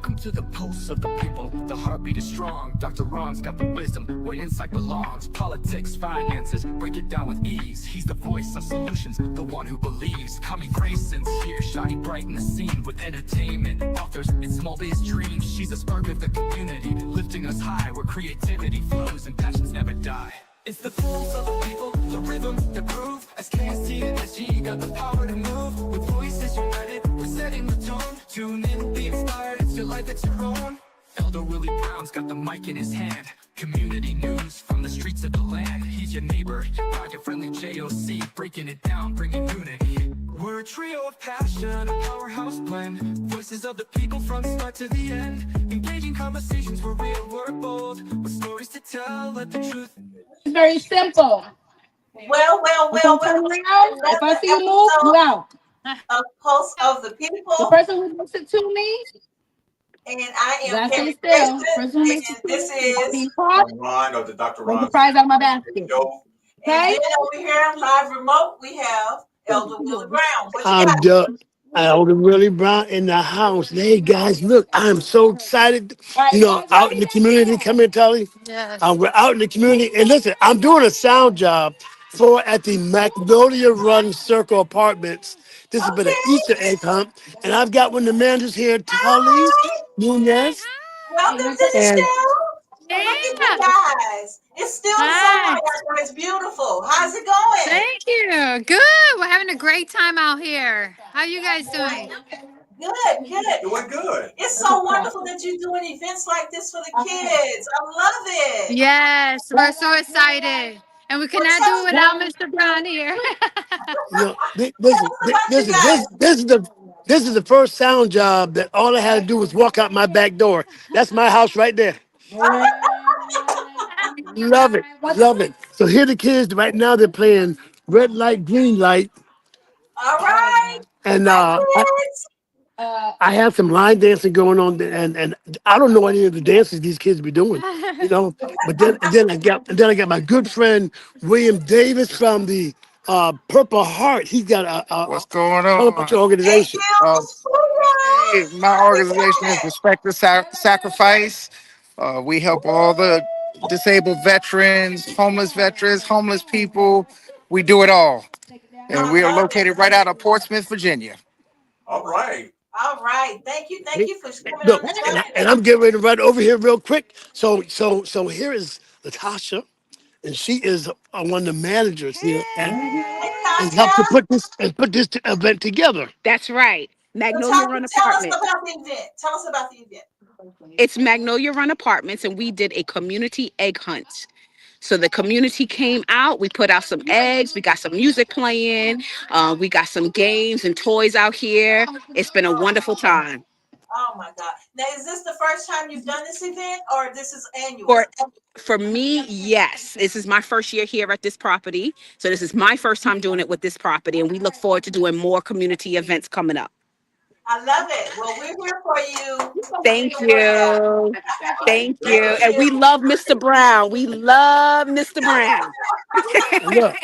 Welcome to the pulse of the people. The heartbeat is strong. Dr. Ron's got the wisdom where insight belongs. Politics, finances, break it down with ease. He's the voice of solutions, the one who believes. Coming Grayson's here, shining bright in the scene with entertainment, authors, and small biz dreams. She's a spark of the community, lifting us high where creativity flows and passions never die. It's the pulse of the people, the rhythm, the groove. SKST and SG got the power to move. With voices united, we're setting the tone. Tune in, be inspired, it's your life, it's your own. Elder Willie Brown's got the mic in his hand. Community news from the streets of the land. He's your neighbor, pocket-friendly JOC, breaking it down, bringing unity. We're a trio of passion, a powerhouse blend. Voices of the people from start to the end. Engaging conversations, we're real, we're bold. With stories to tell, let the truth. It's very simple. Well. If I see you move, you out. A pulse of the people. The person who listens to me, and I am that's Carrie it still. Grayson, Person who listens to this me, is Ron or the Dr. Ron. the prize out of my basket. and Okay? then over here live remote we have Elder Willie Brown. What you I'm got? Elder Willie Brown in the house. Hey guys, look, I'm so excited. You know, out in the community. Come here, Tully. Yes. We're out in the community, and listen, I'm doing a sound job at the Magnolia Run Circle Apartments. This has been an Easter egg hunt, and I've got one of the managers here, Tully Nunez. Welcome to the And show. Look at you guys. It's still summer Hi. out there. It's beautiful. How's it going? Thank you. Good. We're having a great time out here. How are you guys doing? Good. Doing good. It's so wonderful that you're doing events like this for the kids. I love it. Yes, we're so excited. And we cannot do it without Mr. Brown here. you know, Tell us about you guys. this is the first sound job that all I had to do was walk out my back door. That's my house right there. Love it, love it. So here the kids right now they're playing red light, green light, All right. and Hi, kids. I have some line dancing going on, and I don't know any of the dances these kids be doing, you know. But then I got my good friend William Davis from the Purple Heart. He's got What's going a on? organization. Hey, my organization is Respect the Sacrifice. We help all the disabled veterans, homeless people. We do it all. And we are located right out of Portsmouth, Virginia. All right. All right. Thank you for coming Look, on the show. and I'm getting ready to run over here real quick. So here is Latasha, and she is one of the managers here, and helped to put this event together. That's right. Magnolia Run Tell us Apartments. about the event. Tell us about the event. It's Magnolia Run Apartments, and we did a community egg hunt. So the community came out. We put out some eggs. We got some music playing. We got some games and toys out here. It's been a wonderful time. Oh my God. Now, is this the first time you've done this event or this is annual? For me, yes. This is my first year here at this property. So this is my first time doing it with this property. And we look forward to doing more community events coming up. I love it. Well, we're here for you. Thank you. Thank you. And we love Mr. Brown. We love Mr. Brown.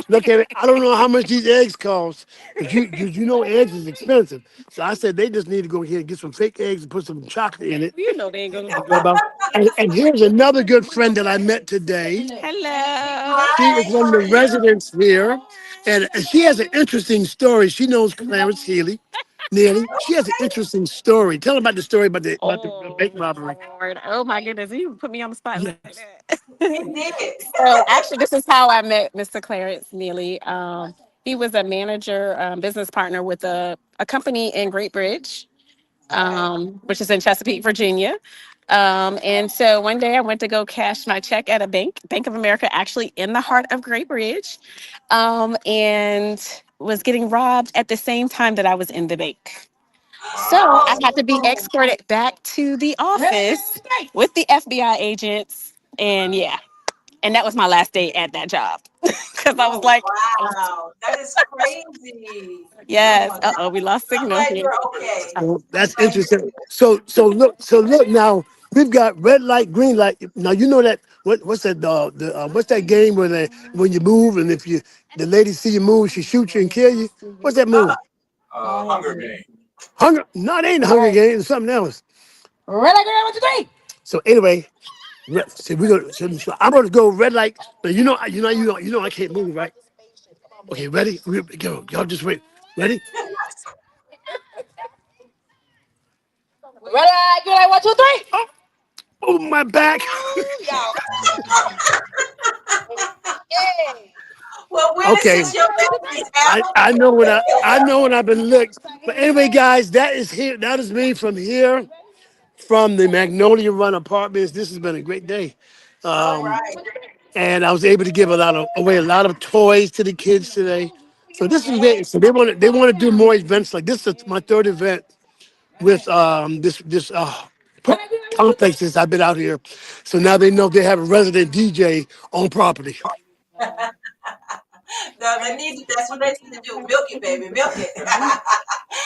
Look at it. I don't know how much these eggs cost, but you know eggs is expensive. So I said they just need to go here and get some fake eggs and put some chocolate in it. You know they ain't gonna. And here's another good friend that I met today. Hello. She is one of the residents here, and she has an interesting story. She knows Clarence Nearly. She has an interesting story. Tell her about the story about the bank robbery. Lord. Oh my goodness, you put me on the spot. Yes. It did. So actually, this is how I met Mr. Clarence Neely. He was a manager, business partner with a company in Great Bridge, which is in Chesapeake, Virginia. And so one day I went to go cash my check at a Bank of America, actually in the heart of Great Bridge, and was getting robbed at the same time that I was in the bank. So I had to be escorted back to the office with the FBI agents. And and that was my last day at that job. Because I was like, wow, that is crazy. yes, we lost I'm signal glad here. you're okay. Oh, that's interesting. So look now. We've got red light, green light. Now you know that what's that what's that game where when you move and if the lady see you move, she shoots you and kill you? What's that move? Hunger Games. Hunger? No, it ain't Hunger Games. It's something else. Red light, green light, 1, 2, 3. So anyway, so we go. So I'm gonna go red light, but I can't move, right? Okay, ready? Go. Y'all just wait. Ready? Red light, green light, 1, 2, 3. Oh, my back. Y'all. Well, Willie, Okay. since your baby is I, out, I know when I've been licked. But anyway, guys, that is me from here, from the Magnolia Run Apartments. This has been a great day. all right. And I was able to give away a lot of toys to the kids today. So this is great. So they want to do more events like this. Is my third event with this complexes. I've been out here, so now they know they have a resident DJ on property. No, they need to, that's what they need to do. Milk it, baby, milk it. Red light,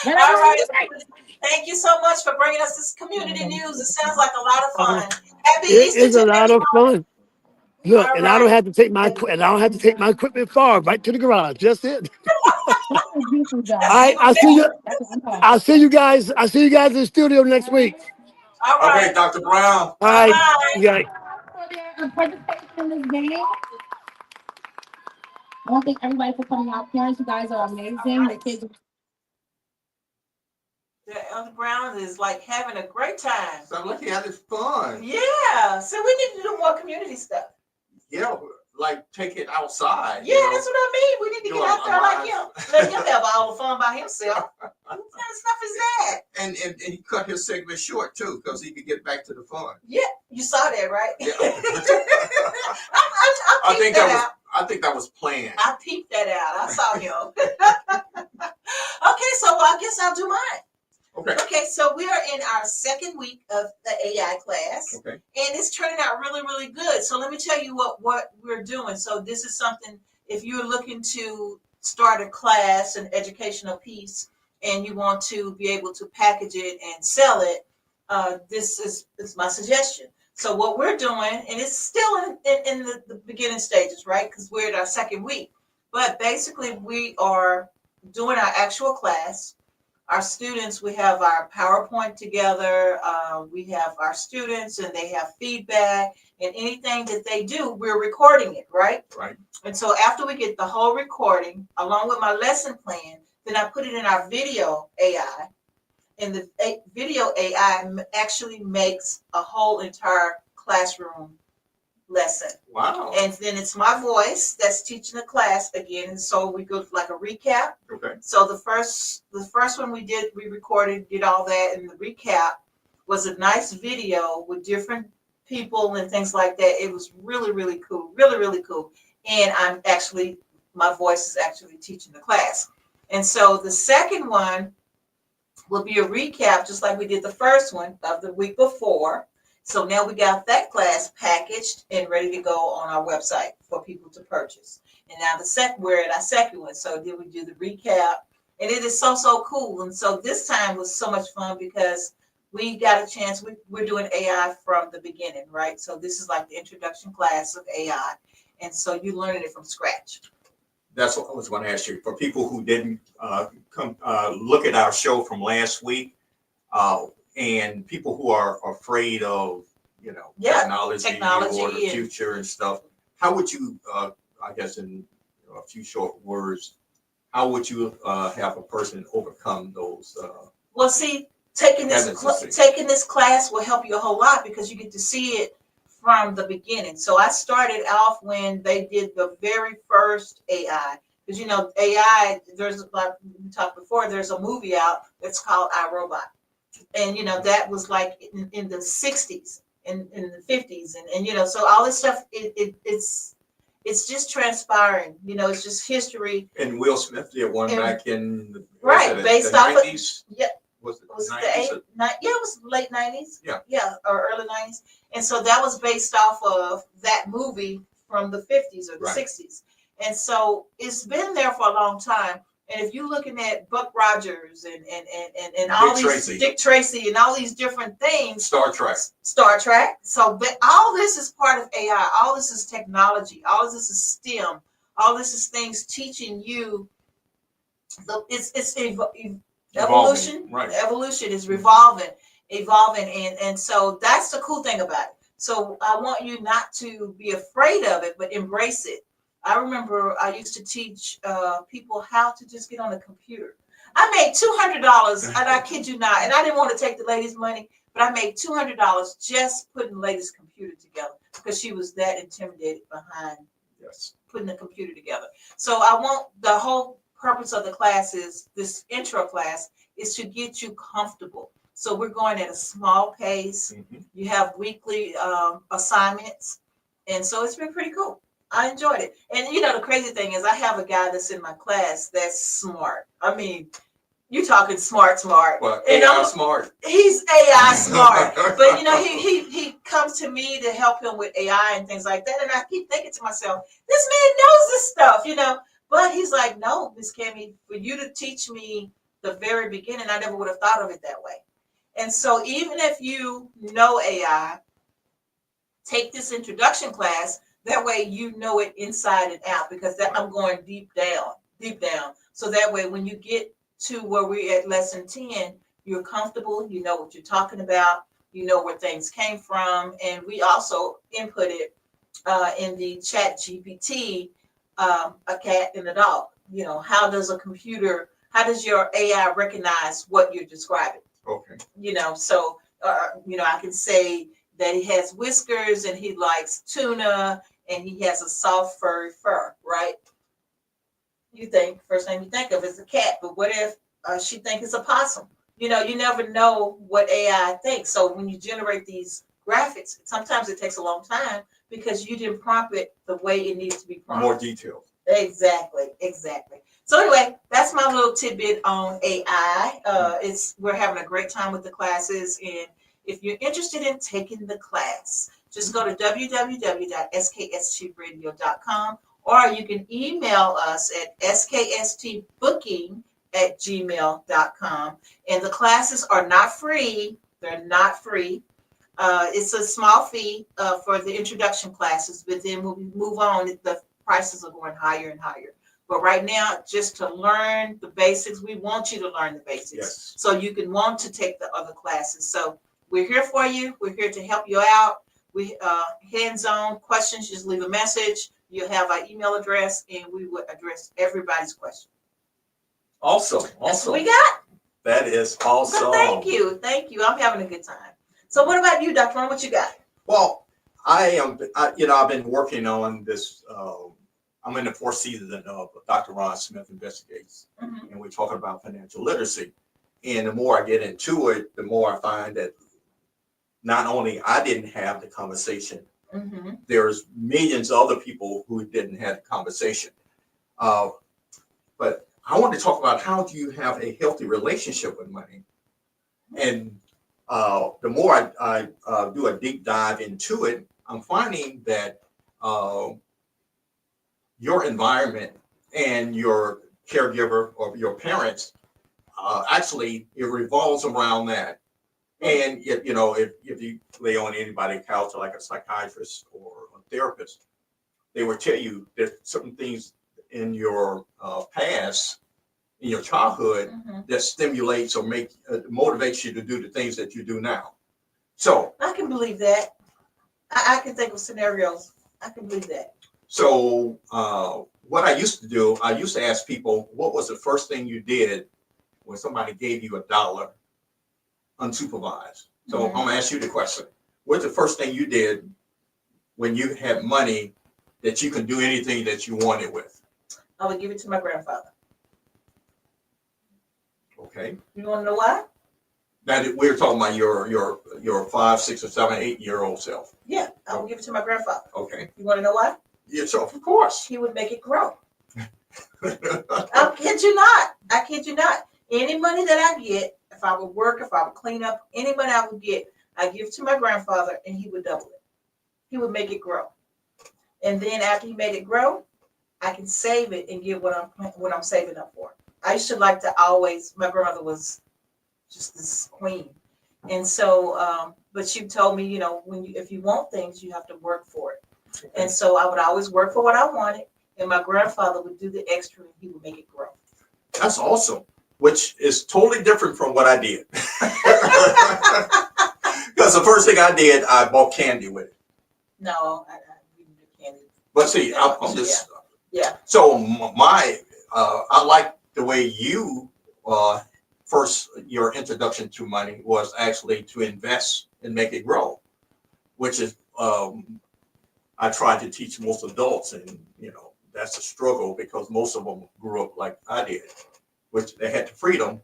All green light, right. 1, 2, 3. Thank you so much for bringing us this community news. It sounds like a lot of fun. Happy It Easter is to a lot of everyone. fun. Look, All and I don't right. have to take my equipment far, right to the garage. Just it. That's I even I see you. better. I'll see you guys. I'll see you guys in the studio next week. All Okay, right. Dr. Brown. All Bye right. bye. Yeah. For their participation in this game. I want to thank everybody for coming out. Parents, you guys are All amazing. The right. kids. The underground is like having a great time. Sound like he had his fun. Yeah. So we need to do more community stuff. Yeah, like take it outside. Yeah, that's what I mean. We need to Do get out there like him. live. Let him have all the fun by himself. What kind of stuff is that? And he cut his segment short too, because he could get back to the fun. Yeah, you saw that, right? Yeah. I peeped that out. I think that was planned. I peeped that out. I saw him. Okay, so I guess I'll do mine. Okay. Okay, so we are in our second week of the AI class. Okay. And it's turning out really, really good. So let me tell you what we're doing. So this is something, if you're looking to start a class, an educational piece, and you want to be able to package it and sell it, this is my suggestion. So what we're doing, and it's still in the beginning stages, right? Because we're at our second week. But basically, we are doing our actual class. Our students, we have our PowerPoint together. We have our students and they have feedback, and anything that they do, we're recording it, right? Right. And so after we get the whole recording, along with my lesson plan, then I put it in our video AI. And the video AI actually makes a whole entire classroom lesson. Wow. And then it's my voice that's teaching the class again. And so we go like a recap. Okay. So the first one we recorded, did all that, and the recap was a nice video with different people and things like that. It was really, really cool. Really, really cool. And my voice is actually teaching the class. And so the second one will be a recap, just like we did the first one of the week before. So now we got that class packaged and ready to go on our website for people to purchase. And now we're at our second one. So then we do the recap, and it is so cool. And so this time was so much fun because we got a chance. We're doing AI from the beginning, right? So this is like the introduction class of AI, and so you're learning it from scratch. That's what I was going to ask you. For people who didn't come look at our show from last week, and people who are afraid of, technology or the future and stuff, how would you, I guess in a few short words, how would you have a person overcome those? Well, see, taking this class will help you a whole lot because you get to see it from the beginning. So I started off when they did the very first AI. Because AI, there's, like we talked before, there's a movie out that's called iRobot. And that was like in the 60s and in the 50s. And so all this stuff, it's just transpiring. It's just history. And Will Smith did one back in based off 90s? Yeah. Was it Was 90s? it it was late 90s. Yeah, or early 90s. And so that was based off of that movie from the 50s or the 60s. And so it's been there for a long time. And if you're looking at Buck Rogers and all these Dick Tracy and all these different things, Star Trek. So all this is part of AI. All this is technology. All this is STEM. All this is things teaching you. It's evolution. Right. Evolution is revolving. evolving, and so that's the cool thing about it. So I want you not to be afraid of it, but embrace it. I remember I used to teach people how to just get on a computer. I made $200, and I kid you not, and I didn't want to take the lady's money, but I made $200 just putting the lady's computer together because she was that intimidated behind putting the computer together. So I want the whole purpose of the class is this intro class is to get you comfortable. So we're going at a small pace. You have weekly assignments, and so it's been pretty cool. I enjoyed it. And you know, the crazy thing is I have a guy that's in my class that's smart. I mean, you talking smart. Well, AI smart. He's AI smart. But you know, he comes to me to help him with AI and things like that. And I keep thinking to myself, this man knows this stuff, you know. But he's like, no, Miss Cammie, for you to teach me the very beginning, I never would have thought of it that way. And so even if you know AI, take this introduction class. That way you know it inside and out, because that I'm going deep down. So that way when you get to where we're at lesson 10, you're comfortable, you know what you're talking about, you know where things came from. And we also inputted in the chat GPT a cat and a dog. You know, how does your AI recognize what you're describing? Okay. You know, so, you know, I can say that he has whiskers and he likes tuna and he has a soft furry fur, right? First thing you think of is a cat, but what if she thinks it's a possum? You know, you never know what AI thinks. So when you generate these graphics, sometimes it takes a long time because you didn't prompt it the way it needs to be prompted. More detailed. Exactly. So anyway, that's my little tidbit on AI. We're having a great time with the classes, and if you're interested in taking the class, just go to www.skstradio.com, or you can email us at skstbooking@gmail.com. And the classes are not free. They're not free. It's a small fee for the introduction classes, but then when we move on, the prices are going higher and higher. But right now, just to learn the basics, we want you to learn the basics. Yes. So you can want to take the other classes. So we're here for you. We're here to help you out. We hands-on questions, just leave a message. You'll have our email address, and we will address everybody's question. Awesome. That's what we got. That is awesome. Well, thank you. I'm having a good time. So what about you, Dr. Ron? What you got? Well, I've been working on this. I'm in the 4th season of Dr. Ron Smith Investigates, and we're talking about financial literacy. And the more I get into it, the more I find that not only I didn't have the conversation, there's millions of other people who didn't have the conversation. But I want to talk about how do you have a healthy relationship with money. And the more I do a deep dive into it, I'm finding that your environment and your caregiver or your parents, actually, it revolves around that. And if you lay on anybody's couch, or like a psychiatrist or a therapist, they will tell you there's certain things in your past, in your childhood, that stimulates or motivates you to do the things that you do now. So I can believe that. I can think of scenarios. I can believe that. So what I used to do, I used to ask people, what was the first thing you did when somebody gave you $1 unsupervised? So I'm gonna ask you the question. What's the first thing you did when you had money that you can do anything that you wanted with? I would give it to my grandfather. Okay. You want to know why? Now we're talking about your 5, 6, or 7, 8-year-old self. Yeah, I would give it to my grandfather. Okay. You want to know why? Yeah, so of course. He would make it grow. I kid you not. Any money that I get, if I would work, if I would clean up, any money I would get, I give to my grandfather, and he would double it. He would make it grow. And then after he made it grow, I can save it and give what I'm saving up for. I used to like to always. My grandmother was just this queen, and so. But she told me, if you want things, you have to work for it. And so I would always work for what I wanted, and my grandfather would do the extra, and he would make it grow. That's awesome, which is totally different from what I did. Because the first thing I did, I bought candy with it. No, I didn't do candy. But see, I'm just Yeah. so I like the way you first your introduction to money was actually to invest and make it grow, which is I try to teach most adults, and that's a struggle because most of them grew up like I did, which they had the freedom.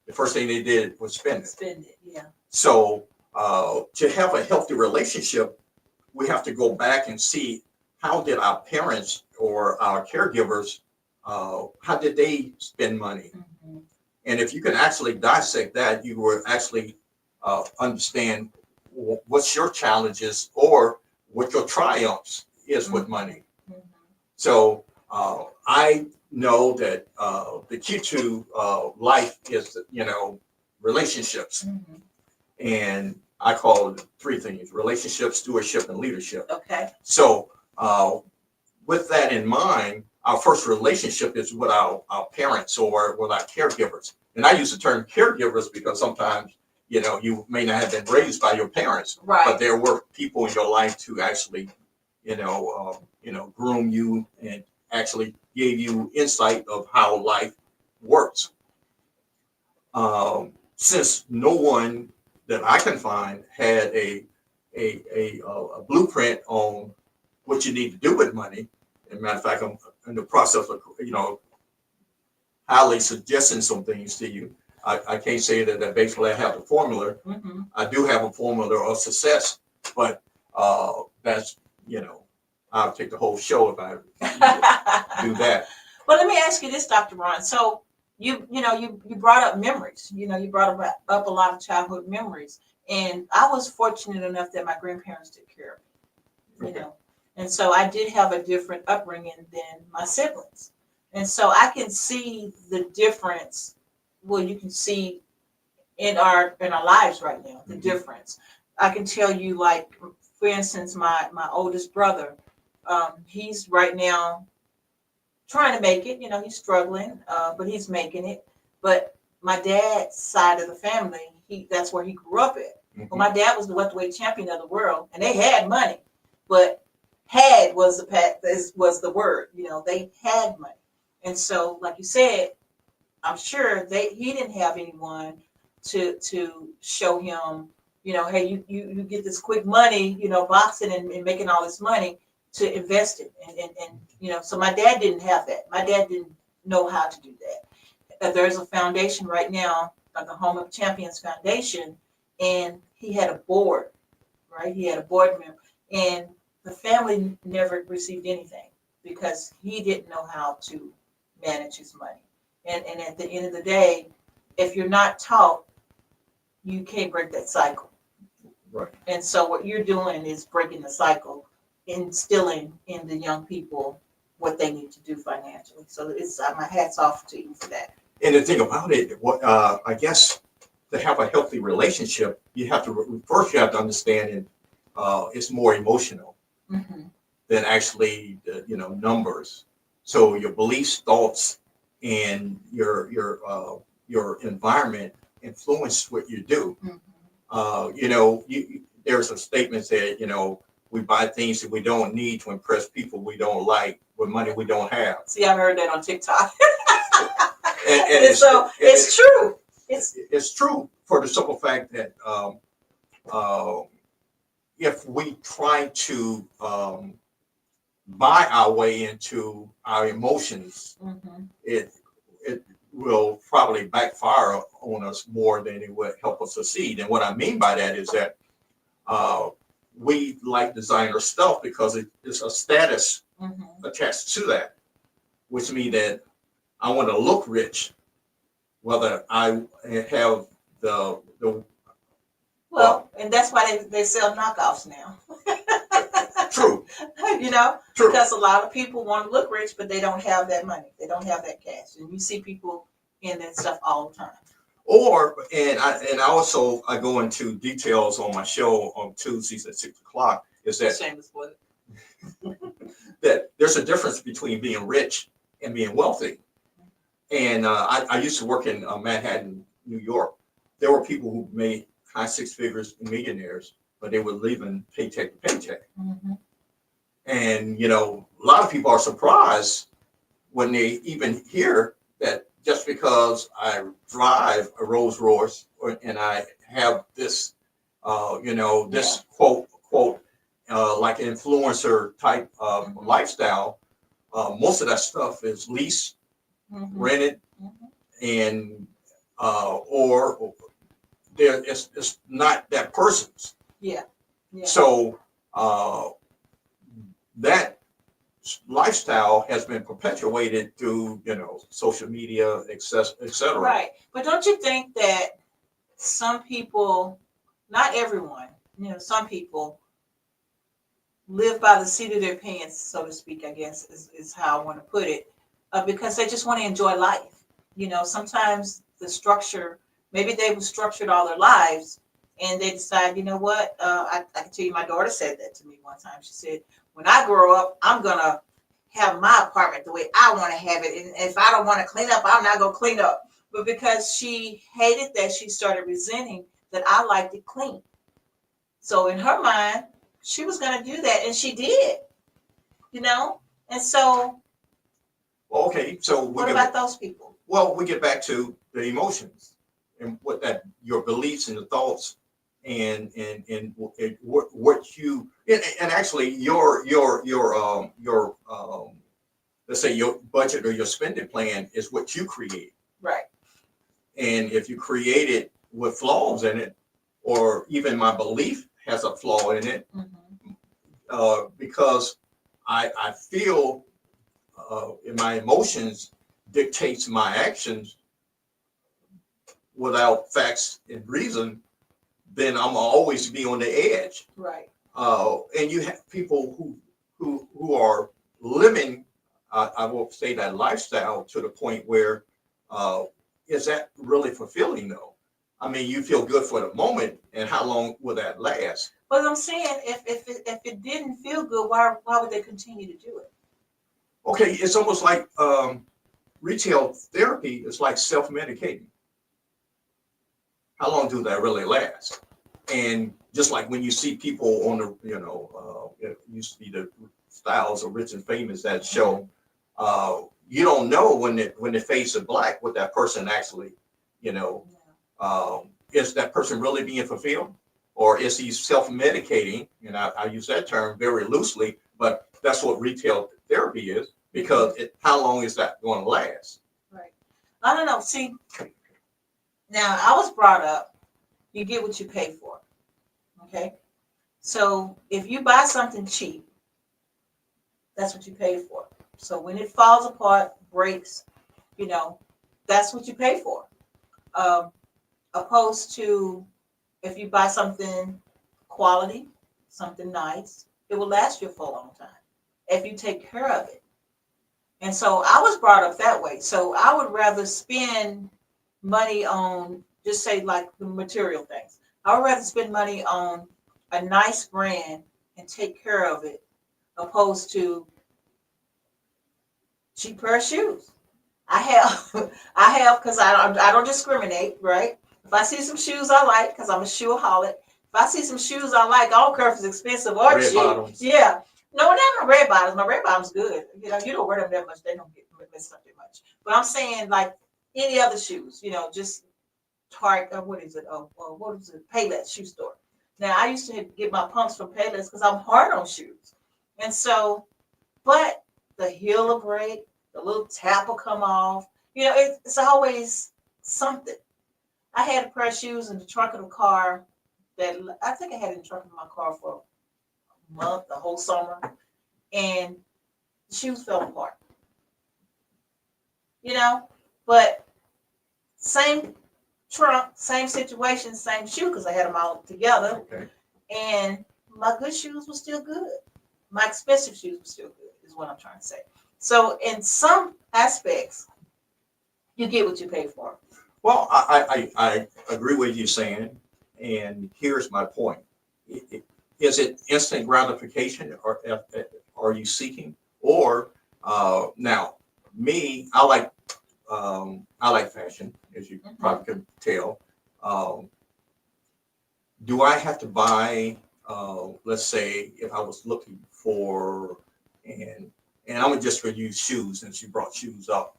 The first thing they did was spend it. Spend it, yeah. So to have a healthy relationship, we have to go back and see how did our parents or our caregivers, how did they spend money? Mm-hmm. And if you can actually dissect that, you will actually understand what's your challenges or what your triumphs is with money. Mm-hmm. So I know that the key to life is, relationships. Mm-hmm. And I call it three things: relationship, stewardship, and leadership. Okay. So with that in mind, our first relationship is with our parents or with our caregivers. And I use the term caregivers because sometimes, you may not have been raised by your parents, Right. but there were people in your life to actually, groom you and actually gave you insight of how life works. Since no one that I can find had a blueprint on what you need to do with money. As a matter of fact, I'm in the process of, highly suggesting some things to you. I can't say that basically I have the formula. Mm-hmm. I do have a formula of success, but that's, I'll take the whole show if I do that. Well, let me ask you this, Dr. Ron. So you brought up memories. You brought up a lot of childhood memories, and I was fortunate enough that my grandparents took care of me. Okay. And so I did have a different upbringing than my siblings, and so I can see the difference. Well, you can see in our lives right now the difference. I can tell you, like, for instance, my oldest brother, he's right now trying to make it. He's struggling, but he's making it. But my dad's side of the family, that's where he grew up at. Mm-hmm. Well, my dad was the welterweight champion of the world, and they had money, but had was the word. They had money, and so, like you said, I'm sure he didn't have anyone to show him, hey, you get this quick money, boxing and making all this money to invest it. And so my dad didn't have that. My dad didn't know how to do that. There's a foundation right now, like the Home of Champions Foundation, and he had a board, right? He had a board member, and the family never received anything because he didn't know how to manage his money. And at the end of the day, if you're not taught, you can't break that cycle. Right. And so what you're doing is breaking the cycle, instilling in the young people what they need to do financially. So it's my hat's off to you for that. And the thing about it, I guess to have a healthy relationship, you have to understand it's more emotional than actually numbers. So your beliefs, thoughts, and your environment influence what you do. There's a statement that we buy things that we don't need to impress people we don't like with money we don't have. See, I've heard that on TikTok. and so it's true. It's true for the simple fact that if we try to buy our way into our emotions, it will probably backfire on us more than it would help us succeed. And what I mean by that is that we like designer stuff because it's a status attached to that, which means that I want to look rich, whether I have the and that's why they sell knockoffs now. True. True. Because a lot of people want to look rich, but they don't have that money. They don't have that cash. And you see people in that stuff all the time. I go into details on my show on Tuesdays at 6:00. Is that shameless plug? That there's a difference between being rich and being wealthy. And I used to work in Manhattan, New York, there were people who made high six figures and millionaires, but they were living paycheck to paycheck. Mhm. And, you know, a lot of people are surprised when they even hear that just because I drive a Rolls Royce and I have this, you know, this quote, like influencer type of lifestyle, most of that stuff is leased, rented, and or there it's not that person's. Yeah. Yeah. So that lifestyle has been perpetuated through, you know, social media, etc. Right. But don't you think that some people, not everyone, you know, some people live by the seat of their pants, so to speak, I guess is how I want to put it, because they just want to enjoy life. You know, sometimes the structure, maybe they've structured all their lives and they decide, you know what, I can tell you, my daughter said that to me one time. She said, when I grow up, I'm going to have my apartment the way I want to have it. And if I don't want to clean up, I'm not going to clean up. But because she hated that, she started resenting that I liked it clean. So in her mind, she was going to do that, and she did, you know? And so, okay, so what about those people? Well, we get back to the emotions and what that your beliefs and the thoughts and what you and actually your let's say your budget or your spending plan is what you create. Right. And if you create it with flaws in it, or even my belief has a flaw in it, because I feel in my emotions dictates my actions without facts and reason, then I'm always be on the edge. Right. And you have people who are living, I will say, that lifestyle to the point where is that really fulfilling though? I mean, you feel good for the moment, and how long will that last? But I'm saying, if it didn't feel good, why would they continue to do it? Okay, it's almost like retail therapy is like self-medicating. How long do that really last? And just like when you see people on the, you know, you see the Styles of Rich and Famous, that show, you don't know when the face is black what that person actually, you know, is that person really being fulfilled, or is he self-medicating? And I use that term very loosely, but that's what retail therapy is, because how long is that going to last? Right. I don't know. See, now I was brought up, you get what you pay for. Okay. So if you buy something cheap, that's what you pay for. So when it falls apart, breaks, you know, that's what you pay for. Opposed to if you buy something quality, something nice, it will last you for a long time if you take care of it. And so I was brought up that way. So I would rather spend money on, just say, like the material things. I would rather spend money on a nice brand and take care of it, opposed to cheap pair of shoes. I have, because I don't discriminate, right? If I see some shoes I like, because I'm a shoeaholic, if I see some shoes I like, I don't care if it's expensive or cheap. Bottoms. Yeah. No, not my red bottoms. My red bottoms good. You know, you don't wear them that much. They don't get messed up that much. But I'm saying, like any other shoes, you know, just Target, what is it? What is it? Payless shoe store. Now, I used to get my pumps from Payless because I'm hard on shoes. And so, but the heel will break, the little tap will come off. You know, it's always something. I had a pair of shoes in the trunk of the car that I think I had in the trunk of my car for a month, the whole summer, and the shoes fell apart. You know, but same trunk, same situation, same shoe, because I had them all together. Okay. And my good shoes were still good. My expensive shoes were still good, is what I'm trying to say. So in some aspects, you get what you pay for. Well, I agree with you saying, and here's my point. Is it instant gratification, or are you seeking? Or now, me, I like fashion, as you probably can tell. Um, do I have to buy, let's say if I was looking for, and I'm just going to use shoes since you brought shoes up.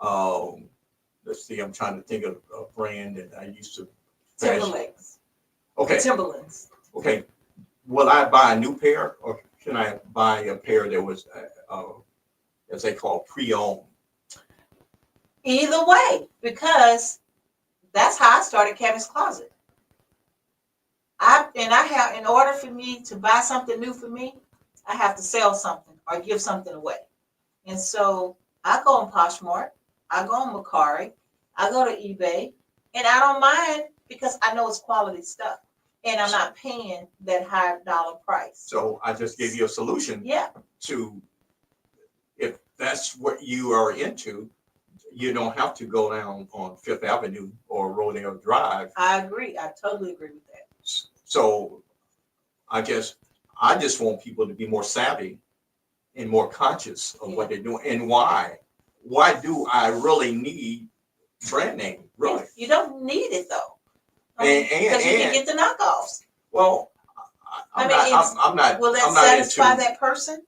Um, let's see, I'm trying to think of a brand that I used to. Timberlands. Okay. Timberlands. Okay. Will I buy a new pair or can I buy a pair that was, as they call pre-owned? Either way, because that's how I started Cammy's Closet. In order for me to buy something new for me, I have to sell something or give something away. And so I go on Poshmark, I go on Mercari, I go to eBay, and I don't mind because I know it's quality stuff. And I'm not paying that high dollar price. So I just gave you a solution. Yeah. To, if that's what you are into, you don't have to go down on Fifth Avenue or Rodeo Drive. I agree. I totally agree with that. So I just want people to be more savvy and more conscious of what they're doing and why. Why do I really need brand name? Really? You don't need it though. And because you can get the knockoffs. Well, I'm not. Will that satisfy that person?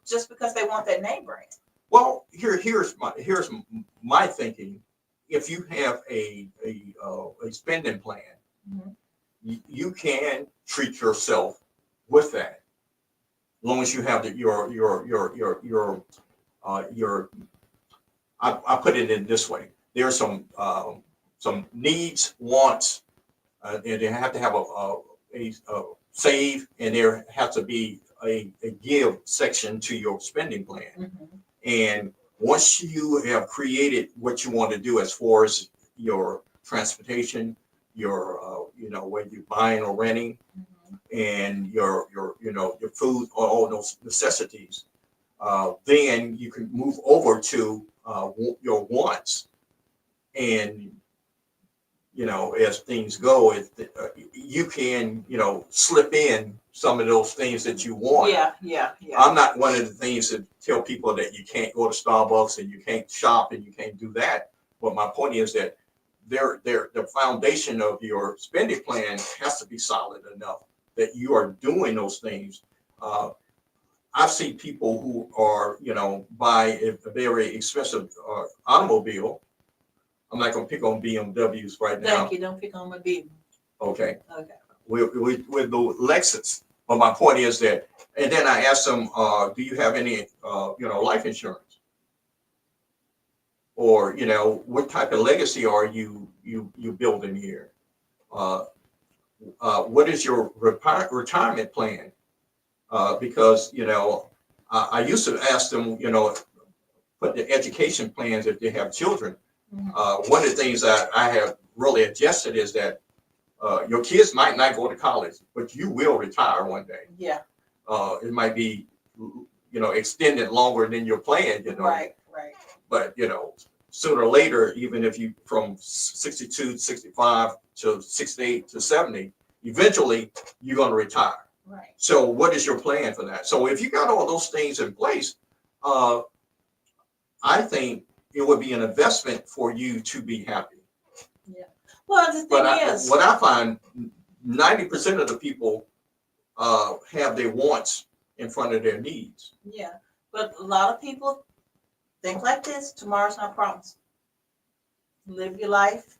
Just because they want that name brand. Well, here's my thinking. If you have a spending plan, mm-hmm. you can treat yourself with that, as long as you have your. I put it in this way. There are some needs, wants, and they have to have a save, and there has to be a give section to your spending plan. Mm-hmm. And once you have created what you want to do as far as your transportation, your whether you're buying or renting, mm-hmm. and your food, all those necessities, then you can move over to your wants. And as things go, you can slip in some of those things that you want. Yeah. I'm not one of the things that tell people that you can't go to Starbucks and you can't shop and you can't do that. But my point is that the foundation of your spending plan has to be solid enough that you are doing those things. I've seen people who are, buy a very expensive automobile. I'm not going to pick on BMWs right now. Thank you. Don't pick on my BM. Okay. Okay. With the Lexus. But my point is that, and then I asked them, do you have any, life insurance? Or, what type of legacy are you building here? What is your retirement plan? Because, I used to ask them, put the education plans if they have children. Mm-hmm. One of the things that I have really adjusted is that your kids might not go to college, but you will retire one day. Yeah. It might be, extended longer than your plan, Right. But, sooner or later, even if you from 62 to 65 to 68 to 70, eventually you're going to retire. Right. So what is your plan for that? So if you got all those things in place, I think it would be an investment for you to be happy. Yeah. Well, the thing is, what I find, 90% of the people have their wants in front of their needs. Yeah, but a lot of people think like this: tomorrow's not promised. Live your life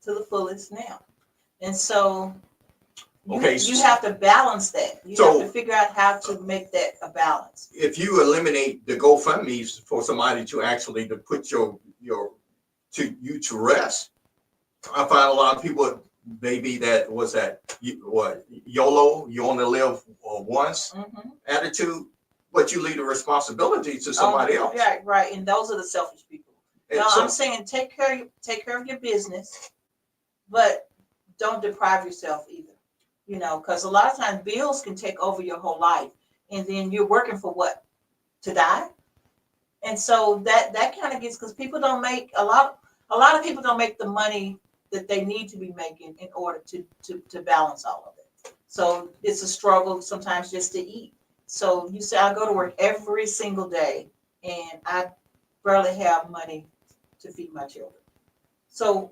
to the fullest now, and so you have to balance that. You have to figure out how to make that a balance. If you eliminate the GoFundMe's for somebody to actually to put you to rest, I find a lot of people maybe that was that YOLO, you only live once mm-hmm. attitude, but you leave the responsibility to somebody else. Yeah, right, and those are the selfish people. No, I'm saying take care of your business, but don't deprive yourself either. Because a lot of times bills can take over your whole life, and then you're working for what? To die. And so that kind of gets, because people don't make a lot of people don't make the money that they need to be making in order to balance all of it. So it's a struggle sometimes just to eat. So you say I go to work every single day and I barely have money to feed my children. So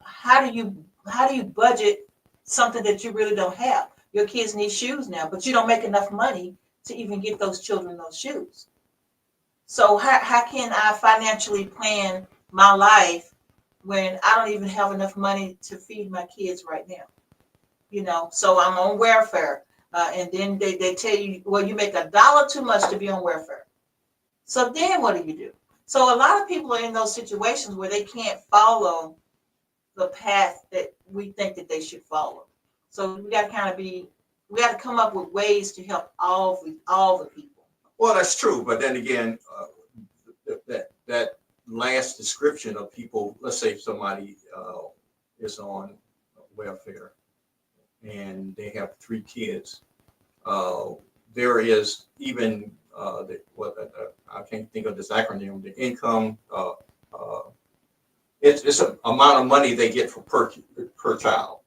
how do you budget something that you really don't have? Your kids need shoes now, but you don't make enough money to even get those children those shoes. So how can I financially plan my life when I don't even have enough money to feed my kids right now? You know, so I'm on welfare. And then they tell you, well, you make $1 too much to be on welfare. So then what do? So a lot of people are in those situations where they can't follow the path that we think that they should follow. So we got to come up with ways to help all the people. Well, that's true, but then again, that last description of people, let's say somebody is on welfare and they have 3 kids. There is even I can't think of this acronym, the income. It's an amount of money they get for per child,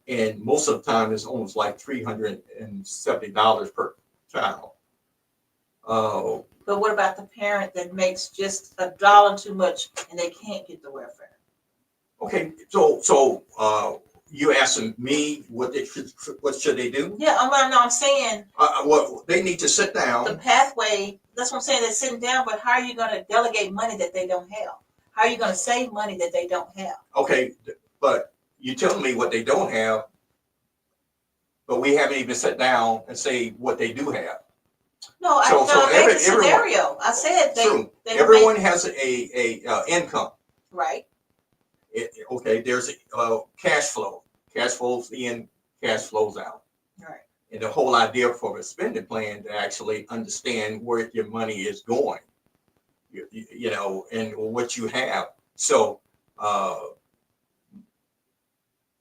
and most of the time it's almost like $370 per child. But what about the parent that makes just $1 too much and they can't get the welfare? Okay, so you asking me what should they do? Yeah, I'm saying Well, they need to sit down. the pathway. That's what I'm saying. They're sitting down, but how are you going to delegate money that they don't have? How are you going to save money that they don't have? Okay, but you telling me what they don't have, but we haven't even sat down and say what they do have. No, I made a scenario. I said everyone has a income. Right. Okay, there's a cash flow. Cash flows in, cash flows out. Right. And the whole idea for a spending plan to actually understand where your money is going, you know, and what you have. So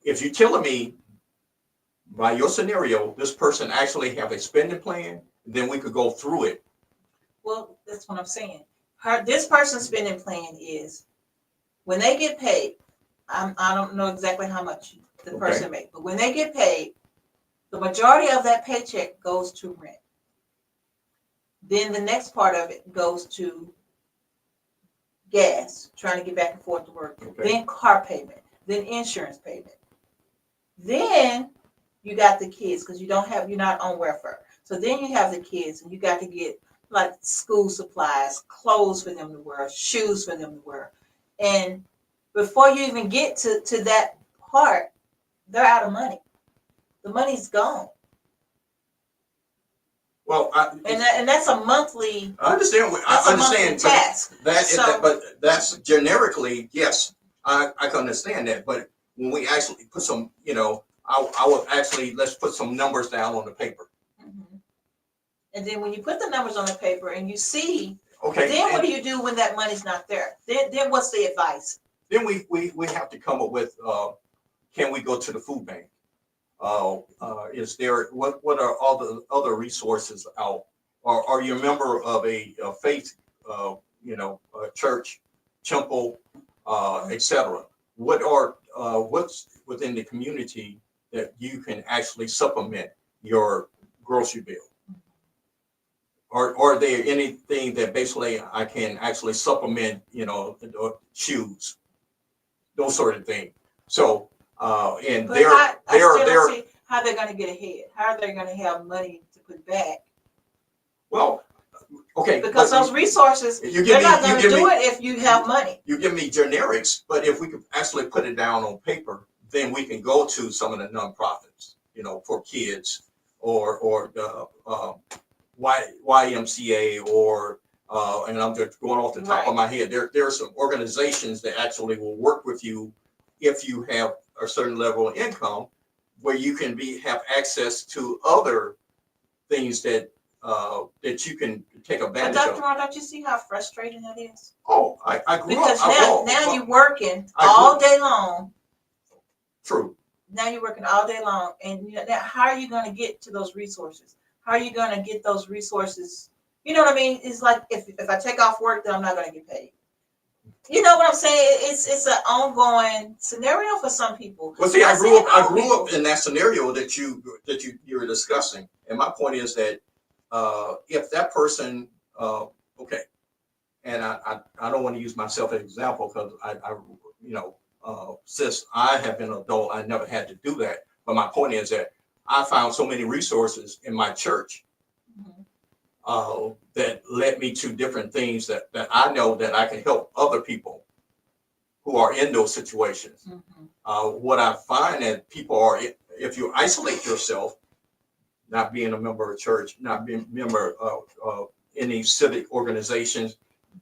if you're telling me by your scenario, this person actually have a spending plan, then we could go through it. Well, that's what I'm saying. This person's spending plan is when they get paid. I don't know exactly how much the person makes, but when they get paid, the majority of that paycheck goes to rent. Then the next part of it goes to gas, trying to get back and forth to work. Okay. Then car payment, then insurance payment. Then you got the kids because you're not on welfare. So then you have the kids and you got to get like school supplies, clothes for them to wear, shoes for them to wear. And before you even get to that part, they're out of money. The money's gone. Well, and that's a monthly. I understand. I understand task. But that's generically, yes, I can understand that. But when we actually put some, you know, I would actually, let's put some numbers down on the paper. Mm-hmm. And then when you put the numbers on the paper and you see, okay, then what do you do when that money's not there? Then what's the advice? Then we have to come up with, can we go to the food bank? Is there, what are all the other resources out? Or are you a member of a faith, church, temple, etc.? What's within the community that you can actually supplement your grocery bill? Or are there anything that basically I can actually supplement, shoes, those sort of things? So, and they're see how they're going to get ahead. How are they going to have money to put back? Well, okay. Because those resources, they're not going to do it if you have money. You give me generics, but if we could actually put it down on paper, then we can go to some of the nonprofits, for kids or the YMCA or and I'm just going off the top of my head. There are some organizations that actually will work with you if you have a certain level of income, where you can have access to other things that you can take advantage of. Dr. Ron, don't you see how frustrating that is? Oh, I grew because up. now you're working all day long. True. Now you're working all day long, and now how are you going to get to those resources? How are you going to get those resources? You know what I mean? It's like if I take off work, then I'm not going to get paid. You know what I'm saying? It's an ongoing scenario for some people. Well, see, I grew up in that scenario that you were discussing, and my point is that if that person, and I don't want to use myself as an example because since I have been an adult, I never had to do that. But my point is that I found so many resources in my church that led me to different things that I know that I can help other people who are in those situations. What I find that people are, if you isolate yourself, not being a member of a church, not being a member of any civic organizations,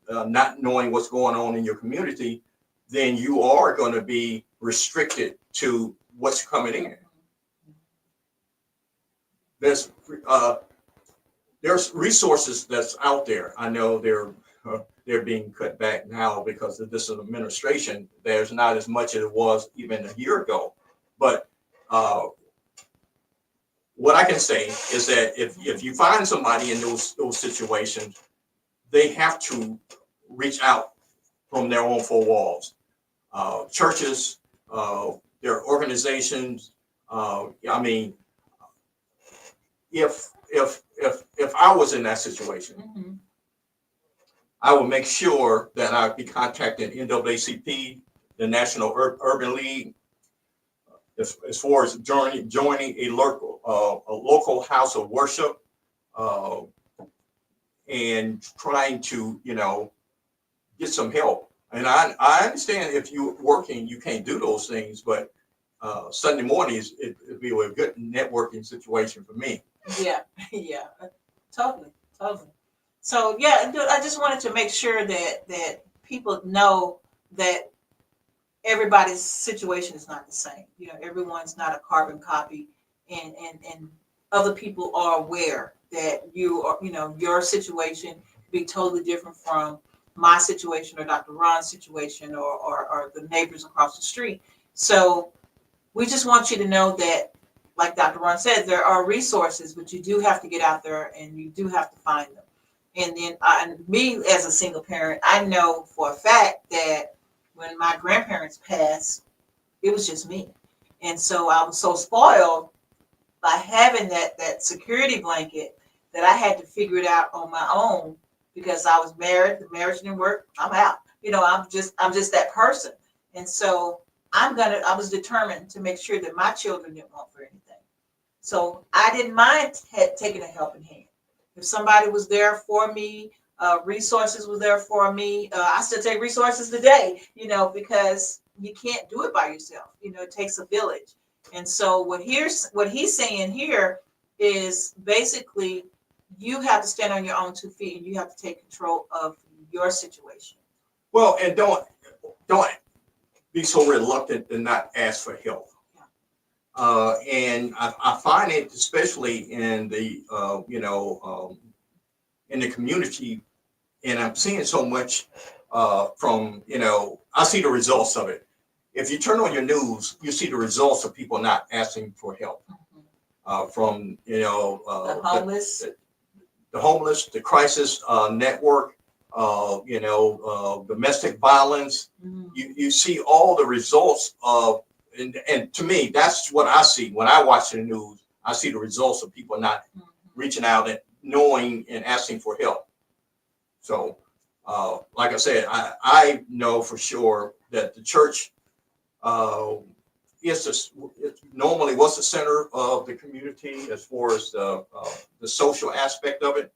not knowing what's going on in your community, then you are going to be restricted to what's coming in. There's resources that's out there. I know they're being cut back now because of this administration. There's not as much as it was even a year ago. But what I can say is that if you find somebody in those situations, they have to reach out from their own four walls. Churches, their organizations. I mean, if I was in that situation, I would make sure that I'd be contacting NAACP, the National Urban League, as far as joining a local house of worship, and trying to, get some help. And I understand if you're working, you can't do those things, but Sunday mornings, it'd be a good networking situation for me. Yeah, totally. So yeah, I just wanted to make sure that people know that everybody's situation is not the same. Everyone's not a carbon copy, and other people are aware that your situation be totally different from my situation or Dr. Ron's situation or the neighbors across the street. So we just want you to know that, like Dr. Ron said, there are resources, but you do have to get out there and you do have to find them. And then me as a single parent, I know for a fact that when my grandparents passed, it was just me. And so I was so spoiled by having that security blanket that I had to figure it out on my own, because I was married, the marriage didn't work, I'm out. I'm just that person. And so I was determined to make sure that my children didn't want for anything. So I didn't mind taking a helping hand. If somebody was there for me, resources was there for me. I still take resources today, because you can't do it by yourself. It takes a village. And so what he's saying here is basically you have to stand on your own 2 feet and you have to take control of your situation. Well, and don't be so reluctant to not ask for help. And I find it, especially in the in the community, and I'm seeing so much from I see the results of it. If you turn on your news, you see the results of people not asking for help. From the homeless, the crisis network, domestic violence. You see all the results of. And to me, that's what I see when I watch the news. I see the results of people not reaching out and knowing and asking for help. So, like I said, I know for sure that the church normally was the center of the community as far as the social aspect of it.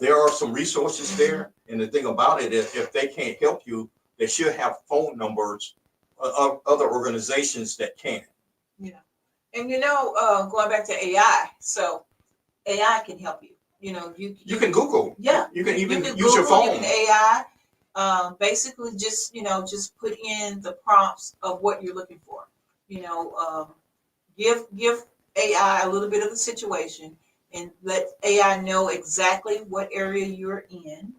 There are some resources there, and the thing about it is, if they can't help you, they should have phone numbers of other organizations that can. Yeah. And going back to AI, so AI can help you. You can Google. Yeah. You can even use Google, your phone. You can AI. Basically just put in the prompts of what you're looking for. Give AI a little bit of the situation and let AI know exactly what area you're in,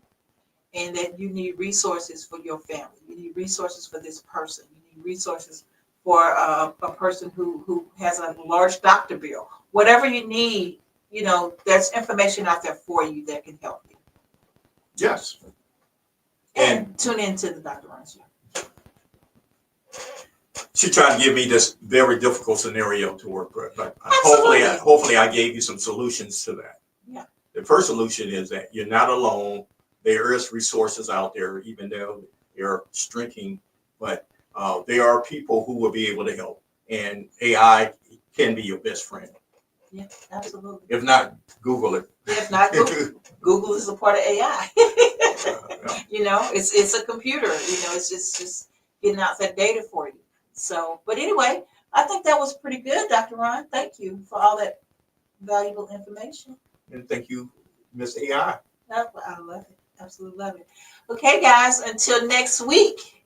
and that you need resources for your family. You need resources for this person. You need resources for a person who has a large doctor bill. Whatever you need, there's information out there for you that can help you. Yes. And tune into the Dr. Ron Show. She tried to give me this very difficult scenario to work with, but hopefully I gave you some solutions to that. Yeah. The first solution is that you're not alone. There is resources out there, even though they're shrinking, but there are people who will be able to help, and AI can be your best friend. Yeah, absolutely. If not, Google it. If not, Google is a part of AI. You know, it's a computer. You know, it's just getting out that data for you. So, but anyway, I think that was pretty good, Dr. Ron. Thank you for all that valuable information. And thank you, Miss AI. I love it. Absolutely love it. Okay, guys, until next week,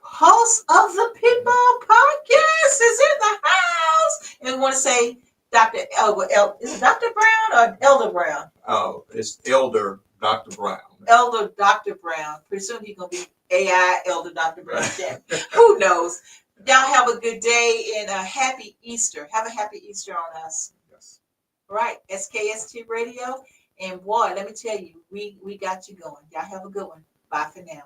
Pulse of the People podcast is in the house. And we want to say Dr. Is it Dr. Brown or Elder Brown? Oh, it's Elder Dr. Brown. Elder Dr. Brown. Pretty soon he's going to be AI Elder Dr. Brown. Who knows? Y'all have a good day and a happy Easter. Have a happy Easter on us. Yes. All right, SKST Radio. And boy, let me tell you, we got you going. Y'all have a good one. Bye for now.